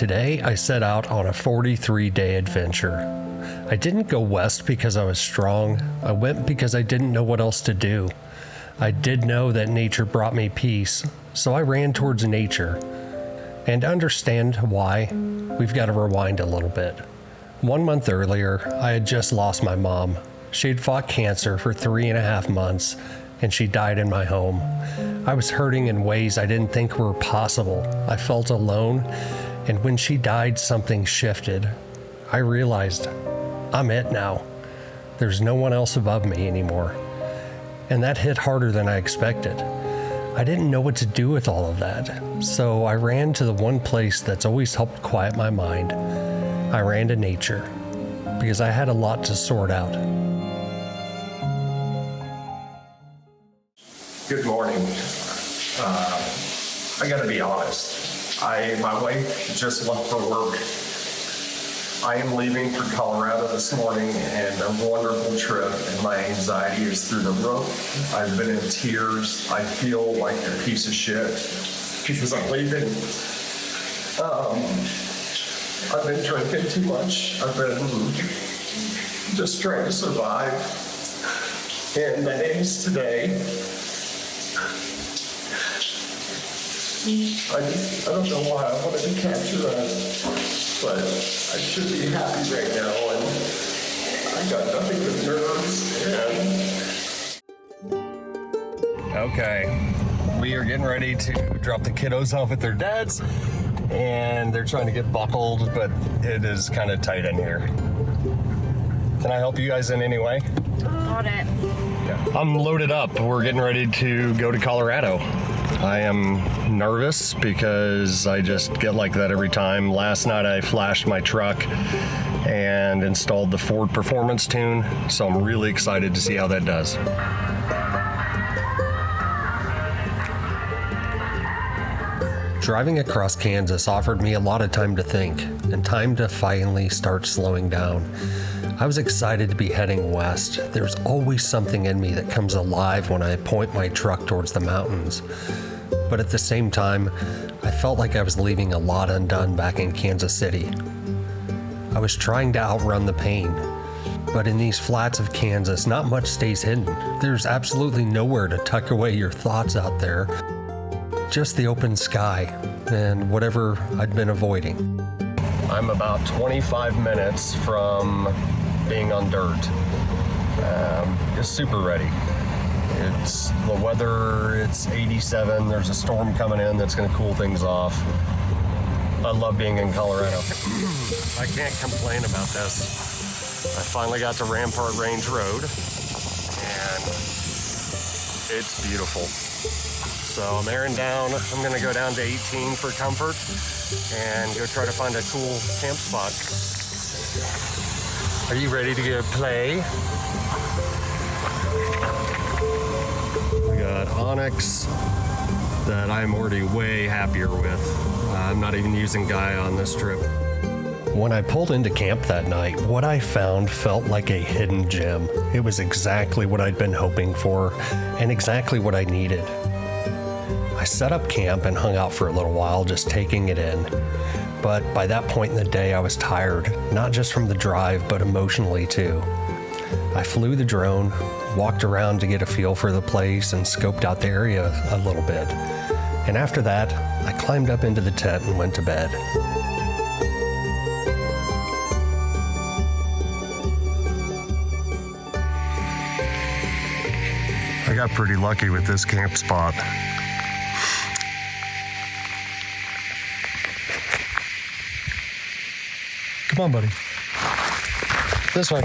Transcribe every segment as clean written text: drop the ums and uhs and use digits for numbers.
Today, I set out on a 43-day adventure. I didn't go west because I was strong. I went because I didn't know what else to do. I did know that nature brought me peace, so I ran towards nature. And to understand why, we've got to rewind a little bit. 1 month earlier, I had just lost my mom. She'd fought cancer for 3.5 months, and she died in my home. I was hurting in ways I didn't think were possible. I felt alone, and when she died, something shifted. I realized, I'm it now. There's no one else above me anymore. And that hit harder than I expected. I didn't know what to do with all of that, so I ran to the one place that's always helped quiet my mind. I ran to nature, because I had a lot to sort out. Good morning. I gotta be honest. My wife just left for work. I am leaving for Colorado this morning, and a wonderful trip, and my anxiety is through the roof. I've been in tears. I feel like a piece of shit because I'm leaving. I've been drinking too much. I've been just trying to survive. And the name's today. I don't know why I wanted to capture that, but I should be happy right now, and I got nothing but nerves. Okay, we are getting ready to drop the kiddos off at their dad's, and they're trying to get buckled, but it is kind of tight in here. Can I help you guys in any way? Got it. Yeah. I'm loaded up. We're getting ready to go to Colorado. I am nervous because I just get like that every time. Last night I flashed my truck and installed the Ford Performance Tune, so I'm really excited to see how that does. Driving across Kansas offered me a lot of time to think, and time to finally start slowing down. I was excited to be heading west. There's always something in me that comes alive when I point my truck towards the mountains. But at the same time, I felt like I was leaving a lot undone back in Kansas City. I was trying to outrun the pain, but in these flats of Kansas, not much stays hidden. There's absolutely nowhere to tuck away your thoughts out there. Just the open sky and whatever I'd been avoiding. I'm about 25 minutes from being on dirt. Just super ready. It's the weather, it's 87. There's a storm coming in that's going to cool things off. I love being in Colorado. I can't complain about this. I finally got to Rampart Range Road, and it's beautiful. So I'm airing down. I'm going to go down to 18 for comfort and go try to find a cool camp spot. Are you ready to go play? We got Onyx that I'm already way happier with. I'm not even using Gaia on this trip. When I pulled into camp that night, what I found felt like a hidden gem. It was exactly what I'd been hoping for and exactly what I needed. I set up camp and hung out for a little while, just taking it in. But by that point in the day, I was tired, not just from the drive, but emotionally too. I flew the drone, walked around to get a feel for the place, and scoped out the area a little bit. And after that, I climbed up into the tent and went to bed. I got pretty lucky with this camp spot. Come on, buddy. This way.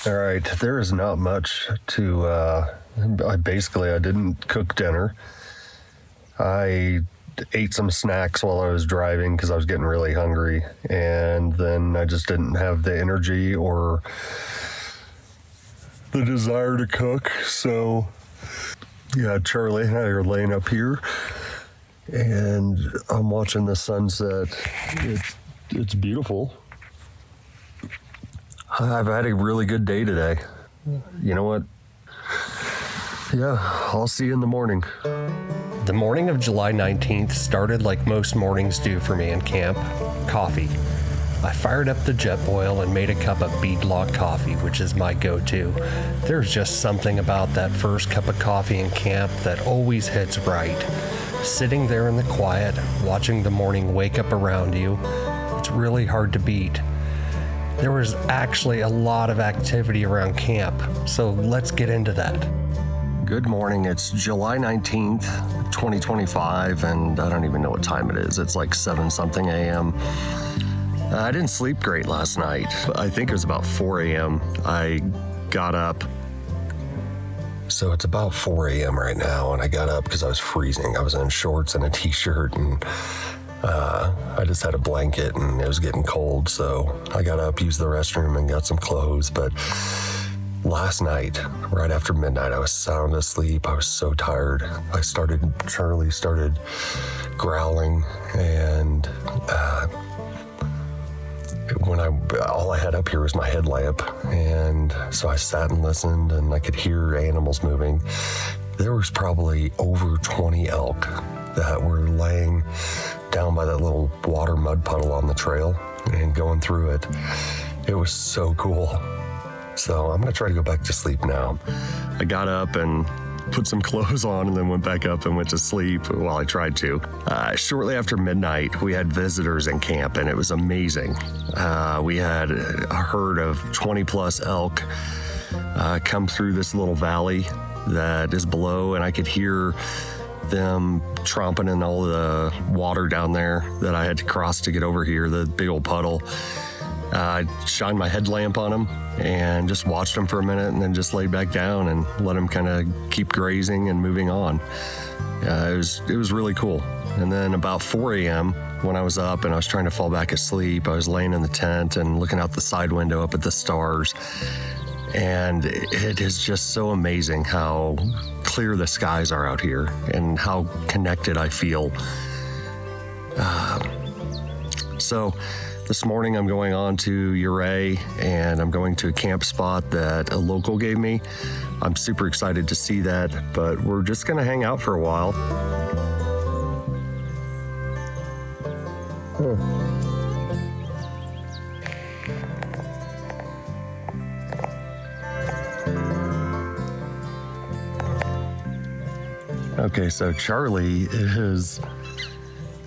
All right, there is not much to, I didn't cook dinner. I ate some snacks while I was driving because I was getting really hungry, and then I just didn't have the energy or the desire to cook. So, yeah, Charlie and I are laying up here, and I'm watching the sunset. It's beautiful. I've had a really good day today. You know what? Yeah, I'll see you in the morning. The morning of July 19th started like most mornings do for me in camp, coffee. I fired up the jet boil and made a cup of beadlog coffee, which is my go-to. There's just something about that first cup of coffee in camp that always hits right. Sitting there in the quiet, watching the morning wake up around you, it's really hard to beat. There was actually a lot of activity around camp, so let's get into that. Good morning. It's July 19th, 2025, and I don't even know what time it is. It's like 7-something a.m. I didn't sleep great last night. I think it was about 4 a.m. I got up. So it's about 4 a.m. right now, and I got up because I was freezing. I was in shorts and a t-shirt, and I just had a blanket, and it was getting cold. So I got up, used the restroom, and got some clothes. But last night, right after midnight, I was sound asleep. I was so tired. Charlie started growling, and all I had up here was my headlamp, and so I sat and listened, and I could hear animals moving. There was probably over 20 elk that were laying down by that little water mud puddle on the trail and going through it. It was so cool. So I'm gonna try to go back to sleep now. I got up and put some clothes on and then went back up and went to sleep while I tried to. Shortly after midnight, we had visitors in camp, and it was amazing. We had a herd of 20 plus elk come through this little valley that is below, and I could hear them tromping in all the water down there that I had to cross to get over here, the big old puddle. I shined my headlamp on them and just watched them for a minute, and then just laid back down and let them kind of keep grazing and moving on. It was really cool. And then about 4 a.m. when I was up and I was trying to fall back asleep, I was laying in the tent and looking out the side window up at the stars. And it is just so amazing how clear the skies are out here and how connected I feel. So this morning I'm going on to Ouray, and I'm going to a camp spot that a local gave me. I'm super excited to see that, but we're just gonna hang out for a while. Okay, so Charlie is,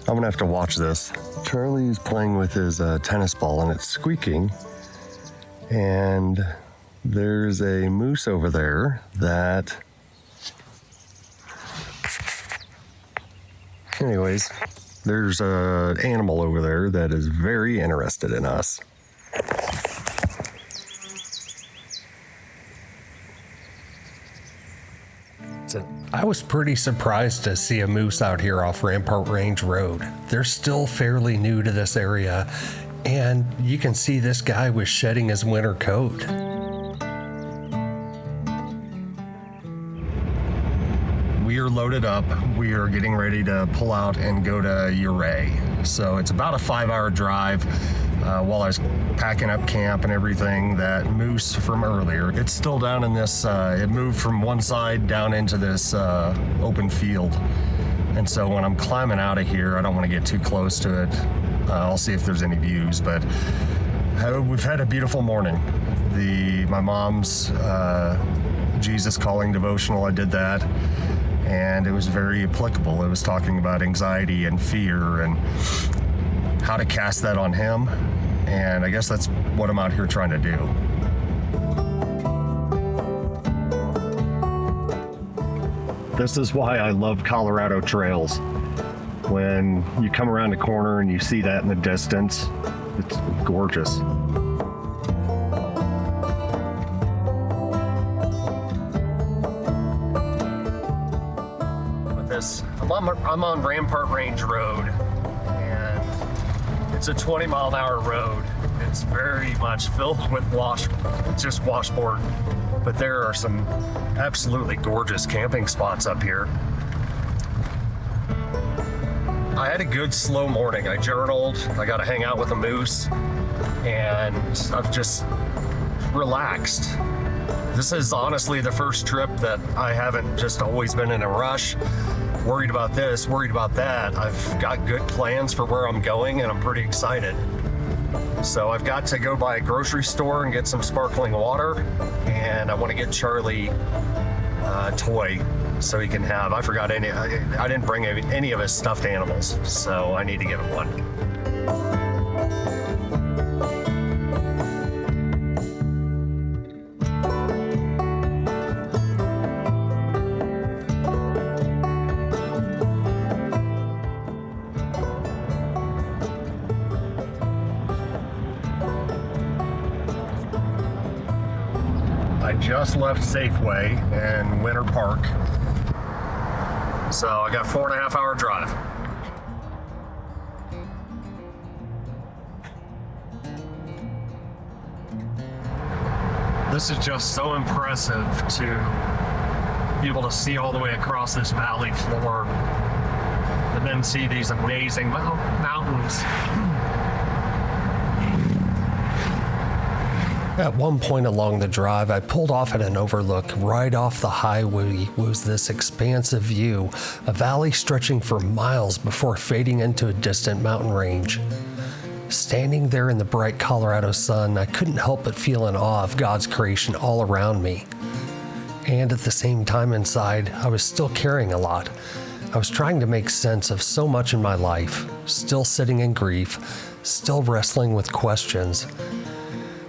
I'm gonna have to watch this. Charlie is playing with his tennis ball, and it's squeaking. And there's a moose over there that, anyways, there's an animal over there that is very interested in us. I was pretty surprised to see a moose out here off Rampart Range Road. They're still fairly new to this area, and you can see this guy was shedding his winter coat. We are loaded up. We are getting ready to pull out and go to Ouray. So it's about a 5-hour drive. While I was packing up camp and everything, that moose from earlier, it's still down in this, it moved from one side down into this open field. And so when I'm climbing out of here, I don't want to get too close to it. I'll see if there's any views, but we've had a beautiful morning. My mom's Jesus Calling devotional, I did that, and it was very applicable. It was talking about anxiety and fear and how to cast that on him. And I guess that's what I'm out here trying to do. This is why I love Colorado trails. When you come around the corner and you see that in the distance, it's gorgeous. With this, I'm on Rampart Range Road, and it's a 20-mile-an-hour road. It's very much filled with just washboard, but there are some absolutely gorgeous camping spots up here. I had a good slow morning. I journaled, I got to hang out with a moose, and I've just relaxed. This is honestly the first trip that I haven't just always been in a rush, worried about this, worried about that. I've got good plans for where I'm going and I'm pretty excited. So I've got to go by a grocery store and get some sparkling water, and I want to get Charlie a toy so he can have. I didn't bring any of his stuffed animals, so I need to give him one. I just left Safeway in Winter Park, so I got 4.5 hour drive. This is just so impressive to be able to see all the way across this valley floor and then see these amazing mountains. At one point along the drive, I pulled off at an overlook. Right off the highway was this expansive view, a valley stretching for miles before fading into a distant mountain range. Standing there in the bright Colorado sun, I couldn't help but feel in awe of God's creation all around me. And at the same time inside, I was still carrying a lot. I was trying to make sense of so much in my life, still sitting in grief, still wrestling with questions.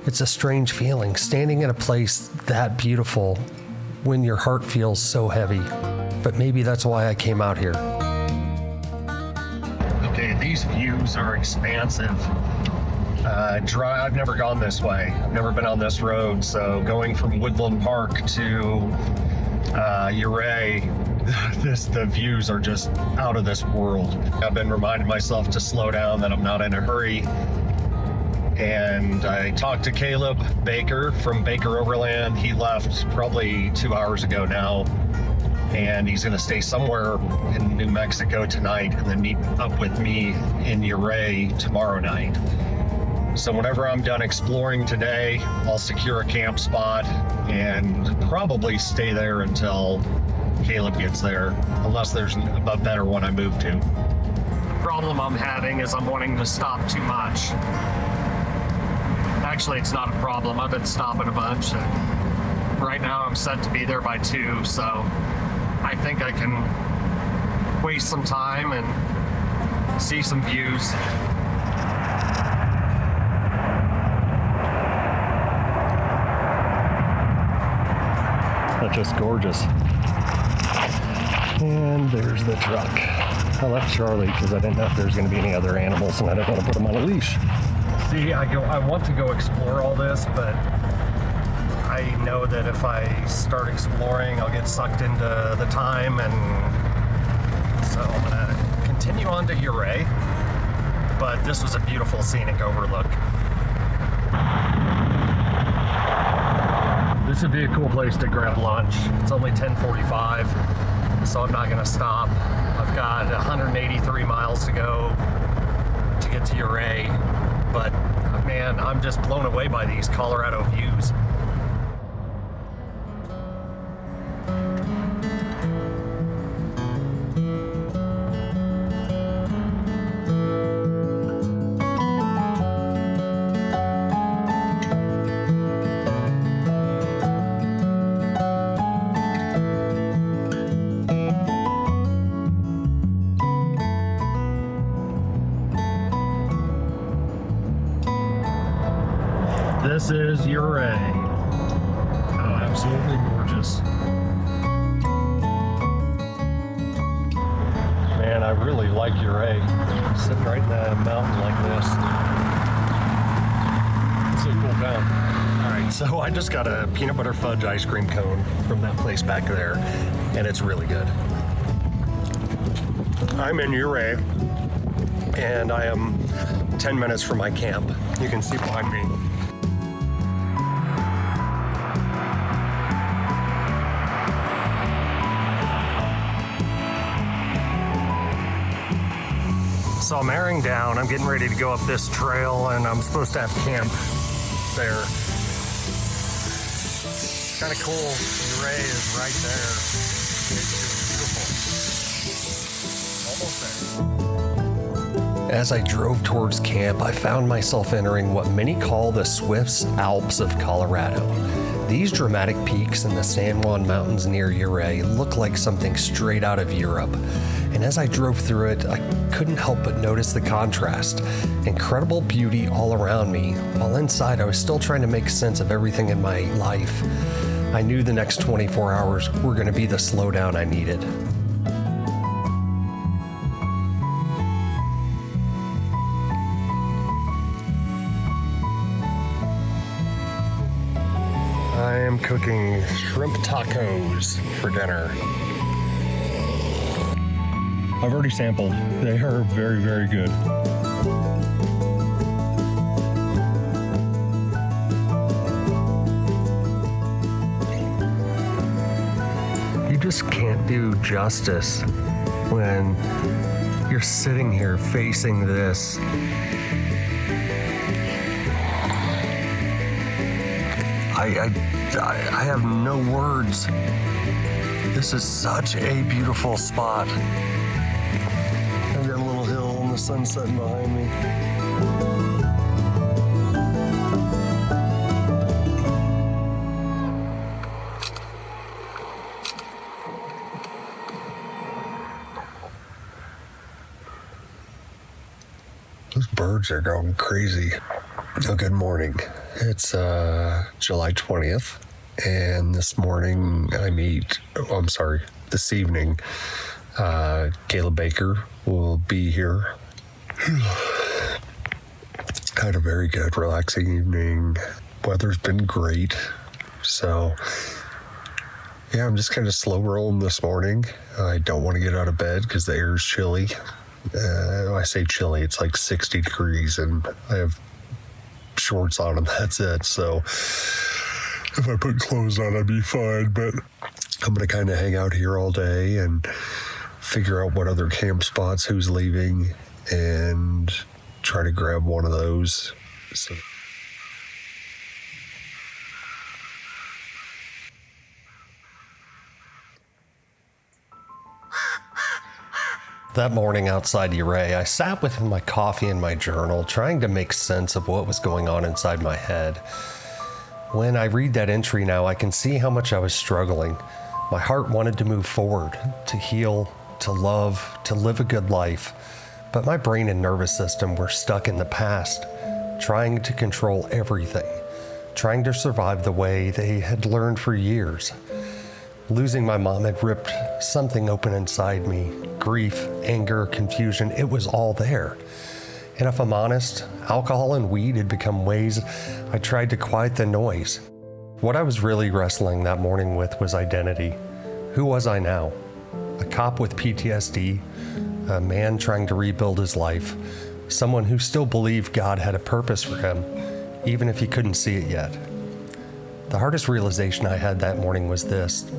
It's a strange feeling, standing in a place that beautiful when your heart feels so heavy. But maybe that's why I came out here. Okay, these views are expansive. I've never gone this way. I've never been on this road, so going from Woodland Park to Ouray, the views are just out of this world. I've been reminding myself to slow down, that I'm not in a hurry. And I talked to Caleb Baker from BakerOverland. He left probably 2 hours ago now, and he's going to stay somewhere in New Mexico tonight and then meet up with me in Ouray tomorrow night. So whenever I'm done exploring today, I'll secure a camp spot and probably stay there until Caleb gets there, unless there's a better one I move to. The problem I'm having is I'm wanting to stop too much. Actually, it's not a problem. I've been stopping a bunch, and right now I'm set to be there by 2, so I think I can waste some time and see some views. That's just gorgeous. And there's the truck. I left Charlie because I didn't know if there was going to be any other animals, and I didn't want to put him on a leash. See, I want to go explore all this, but I know that if I start exploring, I'll get sucked into the time, and so I'm gonna continue on to Ouray. But this was a beautiful scenic overlook. This would be a cool place to grab lunch. It's only 10:45, so I'm not gonna stop. I've got 183 miles to go to get to Ouray. But man, I'm just blown away by these Colorado views. This is Ouray. Oh, absolutely gorgeous. Man, I really like Ouray. Sitting right in the mountain like this. It's a cool town. All right, so I just got a peanut butter fudge ice cream cone from that place back there, and it's really good. I'm in Ouray, and I am 10 minutes from my camp. You can see behind me. So I'm airing down, I'm getting ready to go up this trail, and I'm supposed to have camp there. Kind of cool. Ouray is right there. It's just beautiful. Almost there. As I drove towards camp, I found myself entering what many call the Swiss Alps of Colorado. These dramatic peaks in the San Juan Mountains near Ouray look like something straight out of Europe. And as I drove through it, I couldn't help but notice the contrast. Incredible beauty all around me, while inside I was still trying to make sense of everything in my life. I knew the next 24 hours were going to be the slowdown I needed. I am cooking shrimp tacos for dinner. I've already sampled. They are very, very good. You just can't do justice when you're sitting here facing this. I have no words. This is such a beautiful spot. I've got a little hill and the sun setting behind me. Those birds are going crazy. Oh, good morning. It's July 20th, and this evening, Caleb Baker will be here. Had a very good, relaxing evening. Weather's been great. So, yeah, I'm just kind of slow rolling this morning. I don't want to get out of bed because the air is chilly. I say chilly, it's like 60 degrees, and I have shorts on and that's it. So if I put clothes on, I'd be fine, but I'm going to kind of hang out here all day and figure out what other camp spots, who's leaving, and try to grab one of those. So that morning outside Ouray, I sat with my coffee and my journal, trying to make sense of what was going on inside my head. When I read that entry now, I can see how much I was struggling. My heart wanted to move forward, to heal, to love, to live a good life. But my brain and nervous system were stuck in the past, trying to control everything, trying to survive the way they had learned for years. Losing my mom had ripped something open inside me. Grief, anger, confusion, it was all there. And if I'm honest, alcohol and weed had become ways I tried to quiet the noise. What I was really wrestling that morning with was identity. Who was I now? A cop with PTSD, a man trying to rebuild his life, someone who still believed God had a purpose for him, even if he couldn't see it yet. The hardest realization I had that morning was this: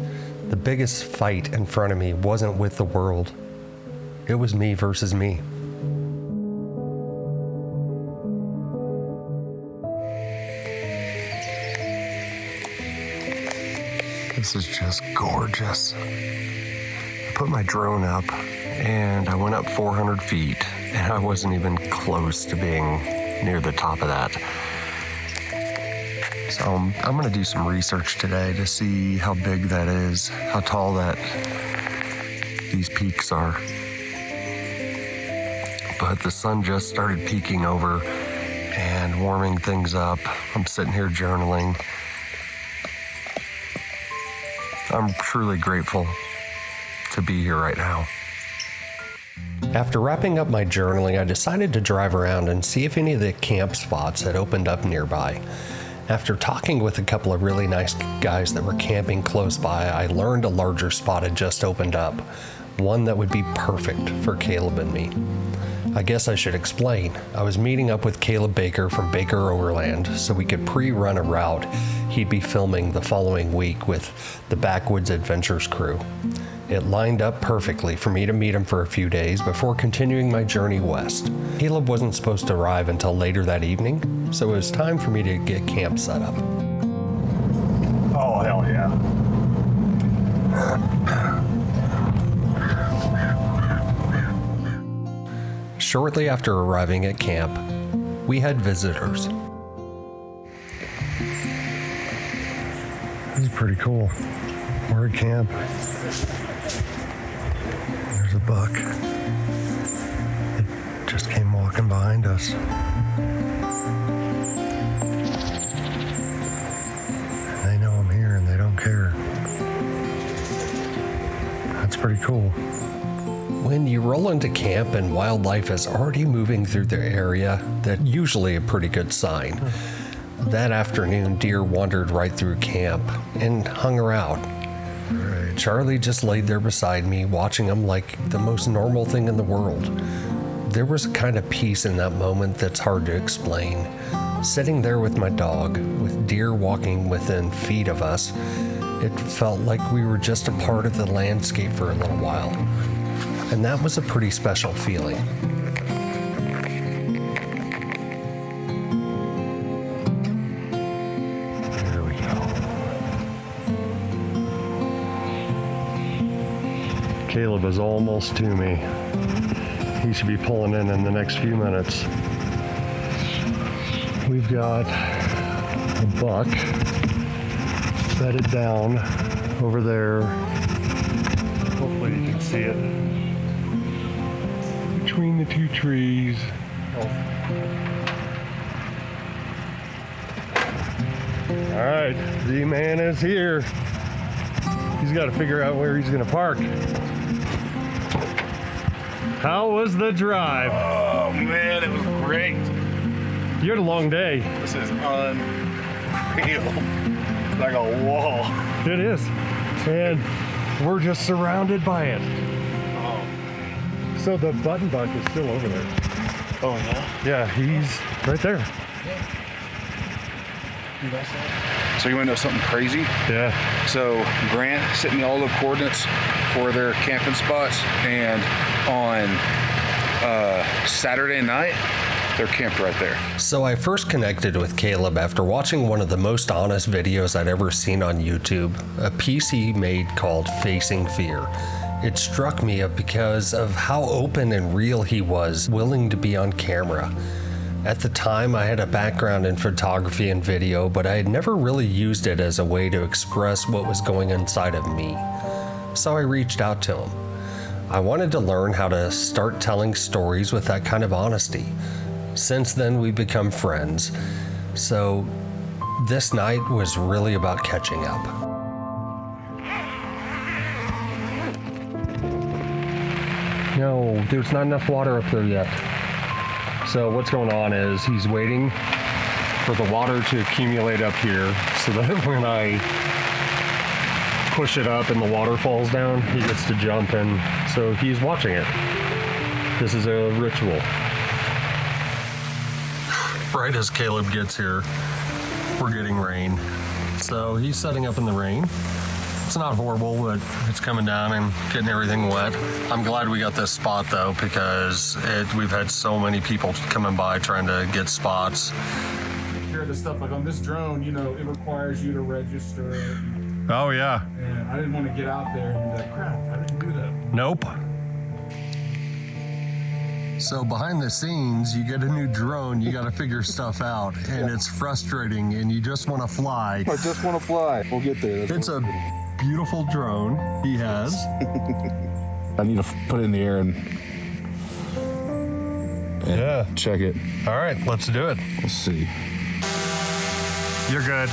the biggest fight in front of me wasn't with the world. It was me versus me. This is just gorgeous. I put my drone up and I went up 400 feet and I wasn't even close to being near the top of that. So I'm going to do some research today to see how big that is, how tall these peaks are. But the sun just started peeking over and warming things up. I'm sitting here journaling. I'm truly grateful to be here right now. After wrapping up my journaling, I decided to drive around and see if any of the camp spots had opened up nearby. After talking with a couple of really nice guys that were camping close by, I learned a larger spot had just opened up, one that would be perfect for Caleb and me. I guess I should explain. I was meeting up with Caleb Baker from BakerOverland so we could pre-run a route he'd be filming the following week with the Backwoods Adventures crew. It lined up perfectly for me to meet him for a few days before continuing my journey west. Caleb wasn't supposed to arrive until later that evening, so it was time for me to get camp set up. Oh, hell Oh, yeah. Shortly after arriving at camp, we had visitors. This is pretty cool. We're at camp. There's a buck. It just came walking behind us. They know I'm here and they don't care. That's pretty cool. When you roll into camp and wildlife is already moving through the area, that's usually a pretty good sign. That afternoon, deer wandered right through camp and hung around. Charlie just laid there beside me, watching them like the most normal thing in the world. There was a kind of peace in that moment that's hard to explain. Sitting there with my dog, with deer walking within feet of us, it felt like we were just a part of the landscape for a little while. And that was a pretty special feeling. There we go. Caleb is almost to me. He should be pulling in the next few minutes. We've got a buck bedded down over there. Hopefully you can see it. Between the two trees. All right, Z-Man is here. He's got to figure out where he's going to park. How was the drive? Oh man, it was great. You had a long day. This is unreal. Like a wall. It is. And we're just surrounded by it. So the button buck is still over there. Oh yeah? Yeah, he's right there. So you want to know something crazy? Yeah. So Grant sent me all the coordinates for their camping spots, and on Saturday night, they're camped right there. So I first connected with Caleb after watching one of the most honest videos I'd ever seen on YouTube, a piece he made called Facing Fear. It struck me because of how open and real he was, willing to be on camera. At the time, I had a background in photography and video, but I had never really used it as a way to express what was going inside of me. So I reached out to him. I wanted to learn how to start telling stories with that kind of honesty. Since then, we've become friends. So this night was really about catching up. No, there's not enough water up there yet. So what's going on is he's waiting for the water to accumulate up here so that when I push it up and the water falls down, he gets to jump in. So he's watching it. This is a ritual. Right as Caleb gets here, we're getting rain. So he's setting up in the rain. It's not horrible, but it's coming down and getting everything wet. I'm glad we got this spot though, because we've had so many people coming by trying to get spots. Share the stuff like on this drone, you know, it requires you to register. Oh yeah. And I didn't want to get out there and be like, crap, I didn't do that. Nope. So behind the scenes, you get a new drone, you got to figure stuff out, and it's frustrating, and you just want to fly. I just want to fly. We'll get there. It's a beautiful drone he has. I need to put it in the air and check it. All right, let's do it. Let's see. You're good.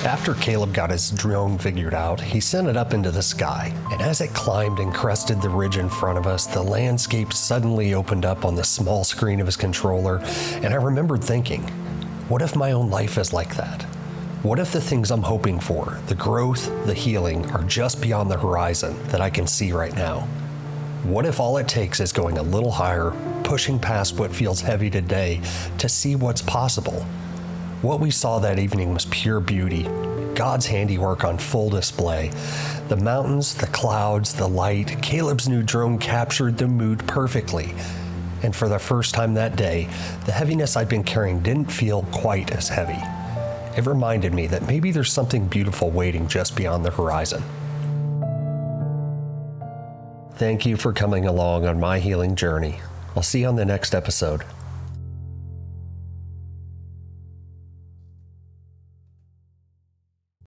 After Caleb got his drone figured out, he sent it up into the sky, and as it climbed and crested the ridge in front of us, the landscape suddenly opened up on the small screen of his controller, and I remembered thinking, what if my own life is like that? What if the things I'm hoping for, the growth, the healing, are just beyond the horizon that I can see right now? What if all it takes is going a little higher, pushing past what feels heavy today to see what's possible? What we saw that evening was pure beauty, God's handiwork on full display. The mountains, the clouds, the light. Caleb's new drone captured the mood perfectly. And for the first time that day, the heaviness I'd been carrying didn't feel quite as heavy. It reminded me that maybe there's something beautiful waiting just beyond the horizon. Thank you for coming along on my healing journey. I'll see you on the next episode.